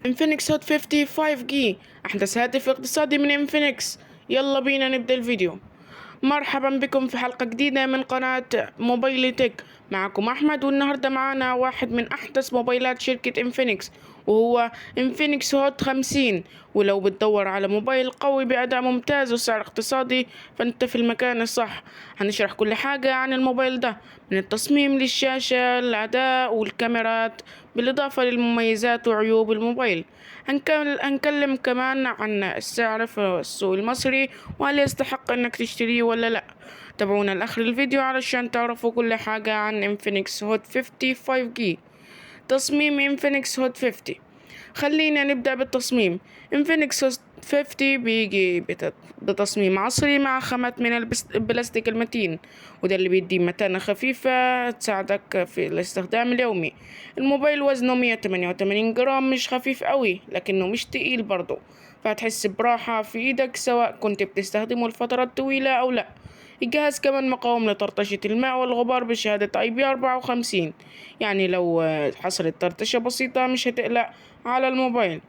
انفينكس هوت 50 5G أحدث هاتف اقتصادي من انفينكس. يلا بينا نبدأ الفيديو. مرحبا بكم في حلقة جديدة من قناة موبايل تك. معكم أحمد، والنهاردة معانا واحد من أحدث موبايلات شركة انفينكس، وهو انفينكس هوت 50. ولو بتدور على موبايل قوي بأداء ممتاز وسعر اقتصادي فأنت في المكان الصح. هنشرح كل حاجة عن الموبايل ده، من التصميم للشاشة، الأداء والكاميرات، بالإضافة للمميزات وعيوب الموبايل. هنكلم كمان عن السعر في السوق المصري، وهل يستحق انك تشتريه ولا لا. تابعونا لاخر الفيديو علشان تعرفوا كل حاجة عن انفينكس هوت 50 5G. تصميم انفينكس هوت 50. خلينا نبدأ بالتصميم. انفينكس هوت 50 بيجي بتصميم عصري مع خامات من البلاستيك المتين، وده اللي بيدي متانة خفيفة تساعدك في الاستخدام اليومي. الموبايل وزنه 188 جرام، مش خفيف قوي لكنه مش تقيل برضه، فهتحس براحة في ايدك سواء كنت بتستخدمه لفترات طويلة او لا. الجهاز كمان مقاوم لطرطشة الماء والغبار بشهادة IP54، يعني لو حصلت طرطشة بسيطة مش هتقلق على الموبايل.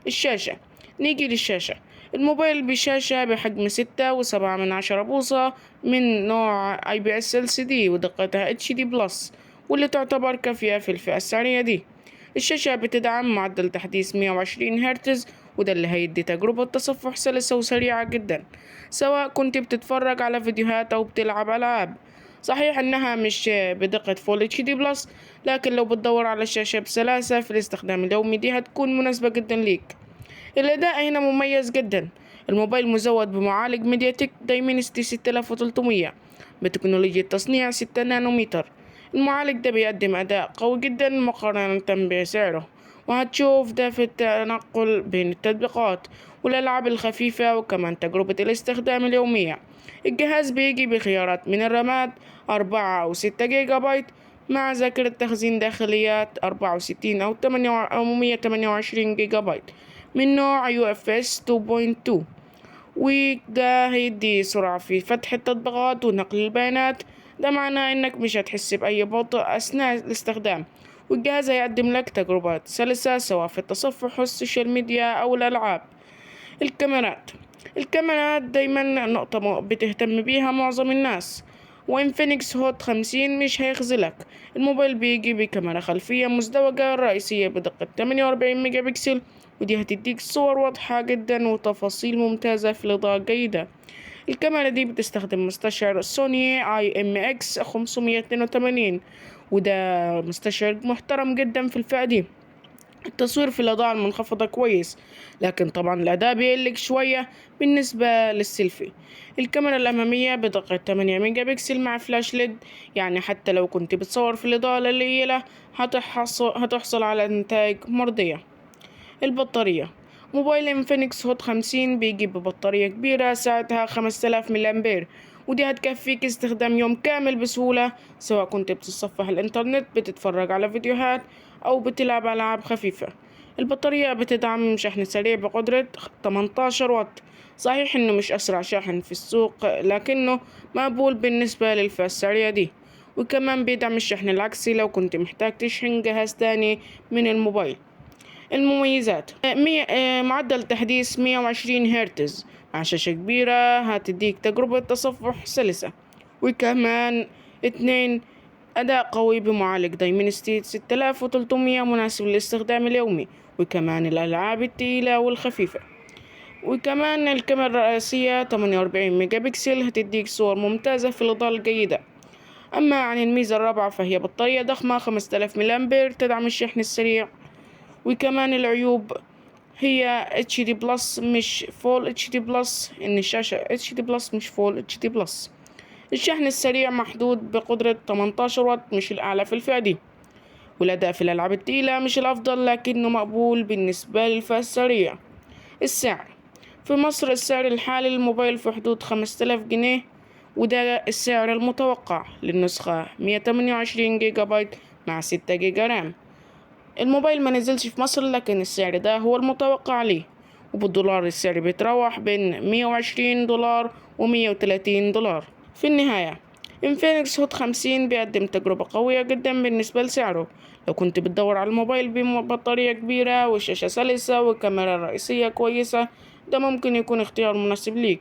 الشاشة. نيجي للشاشة. الموبايل بشاشة بحجم 6.7 بوصة من نوع IPS LCD، ودقتها HD+، واللي تعتبر كافية في الفئة السعرية دي. الشاشة بتدعم معدل تحديث 120 هرتز، وده اللي هيدي تجربة تصفح سلسة وسريعة جدا سواء كنت بتتفرج على فيديوهات أو بتلعب ألعاب. صحيح إنها مش بدقة فول اتش دي بلس، لكن لو بتدور على شاشة بسلاسة في الاستخدام اليومي دي هتكون مناسبة جدا ليك. الأداء هنا مميز جدا. الموبايل مزود بمعالج ميديا تك دايمنستي 6300 بتكنولوجيا تصنيع 6 نانومتر. المعالج ده بيقدم أداء قوي جدا مقارنة بسعره، وهتشوف ده في التنقل بين التطبيقات والألعاب الخفيفة، وكمان تجربة الاستخدام اليومية. الجهاز بيجي بخيارات من الرامات 4 أو 6 جيجا بايت، مع ذاكرة تخزين داخليات 64 أو 128 جيجا بايت من نوع UFS 2.2، وده هيدي سرعة في فتح التطبيقات ونقل البيانات. ده معناه إنك مش هتحس بأي بطء أثناء الاستخدام، والجهاز هيقدم لك تجربة سلسة سواء في التصفح والسوشيال ميديا أو الألعاب. الكاميرات دايما نقطة بتهتم بيها معظم الناس، وانفينكس هوت 50 مش هيخذلك. الموبايل بيجي بكاميرا خلفية مزدوجة رئيسية بدقة 48 ميجا بكسل، ودي هتديك صور واضحة جدا وتفاصيل ممتازة في الإضاءة الجيدة. الكاميرا دي بتستخدم مستشعر سوني IMX 582، وده مستشعر محترم جدا في الفئة دي. التصوير في الإضاءة المنخفضة كويس، لكن طبعا الأداء بيقلك شوية بالنسبة للسيلفي. الكاميرا الأمامية بدقة 8 ميجا بكسل مع فلاش ليد، يعني حتى لو كنت بتصور في الإضاءة الليلة هتحصل على نتائج مرضية. البطارية. موبايل انفينكس هوت 50 بيجي ببطارية كبيرة سعتها 5000 ملي أمبير، ودي هتكفيك استخدام يوم كامل بسهولة سواء كنت بتتصفح الإنترنت، بتتفرج على فيديوهات، أو بتلعب ألعاب خفيفة. البطارية بتدعم شحن سريع بقدرة 18 واط. صحيح إنه مش أسرع شاحن في السوق، لكنه مقبول بالنسبة للفئة السعرية دي. وكمان بيدعم الشحن العكسي لو كنت محتاج تشحن جهاز تاني من الموبايل. المميزات: معدل تحديث 120 هرتز مع شاشة كبيرة هتديك تجربة تصفح سلسة. وكمان 2، أداء قوي بمعالج دايمنستي 6300 مناسب للاستخدام اليومي، وكمان الألعاب التقيلة والخفيفة. وكمان الكاميرا الرئيسية 48 ميجا بكسل هتديك صور ممتازة في الإضاءة الجيدة. أما عن الميزة الرابعة فهي بطارية ضخمة 5000 ملي أمبير تدعم الشحن السريع. وكمان العيوب هي HD بلس مش فول HD بلس، إن الشاشة HD بلس مش فول HD بلس. الشحن السريع محدود بقدرة 18 واط، مش الأعلى في الفئة دي. والأداء في الألعاب التقيلة مش الأفضل لكنه مقبول بالنسبة للفئة السريع. السعر. في مصر السعر الحالي للموبايل في حدود 5000 جنيه، وده السعر المتوقع للنسخة 128 جيجا بايت مع 6 جيجا رام. الموبايل ما نزلش في مصر، لكن السعر ده هو المتوقع ليه، وبالدولار السعر بيتراوح بين 120 دولار و130 دولار. في النهاية، انفينكس هوت 50 بيقدم تجربة قوية جدا بالنسبة لسعره، لو كنت بتدور على الموبايل ببطارية كبيرة وشاشة سلسة وكاميرا رئيسية كويسة، ده ممكن يكون اختيار مناسب ليك.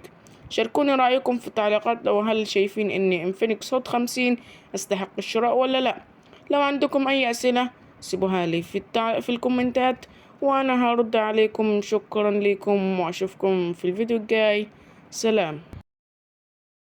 شاركوني رأيكم في التعليقات، لو هل شايفين ان انفينكس هوت 50 يستحق الشراء ولا لا. لو عندكم اي اسئلة سيبوها لي في الكومنتات وانا هرد عليكم. شكرا لكم واشوفكم في الفيديو الجاي. سلام.